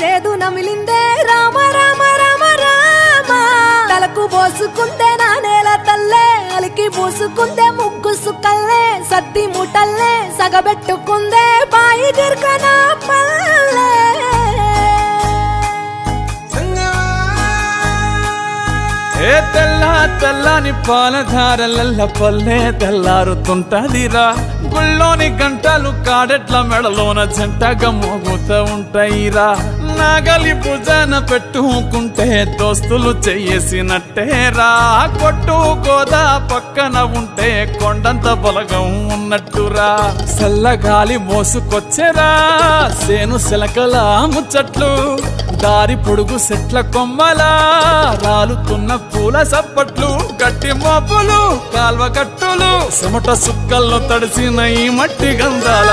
సేదు నమిలిందే రామ రామ రామ రామ తలకు పోసుకుందే నా నేల తల్లే అలికి పూసుకుందే ముగ్గు సుక్కల్లే సత్తి ముటల్లే సగబెట్టుకుందే బాయి గిర్కన పల్లె ఏ తెల్ల తెల్లని పాలధారలల్ల పల్లె తెల్లారుతుంటదిరా గుళ్ళోని గంటలు కాడెట్ల మెడలోన జంటగా మోగుతూ ఉంటాయిరా నాగలి భుజాన పెట్టుకుంటే దోస్తులు చెయ్యేసినట్టేరా కొట్టు గోదా పక్కన ఉంటే కొండంత బలగం ఉన్నట్టురా చల్లగాలి మోసుకొచ్చేరా సేను సెలకల ముచ్చట్లు దారి పొడుగు సెట్ల కొమ్మలా రాలుతున్న పూల సప్పట్లు గట్టి మోపులు కాల్వ గట్టులు చెమట సుక్కల్లో తడిసిన ఈ మట్టి గంధాల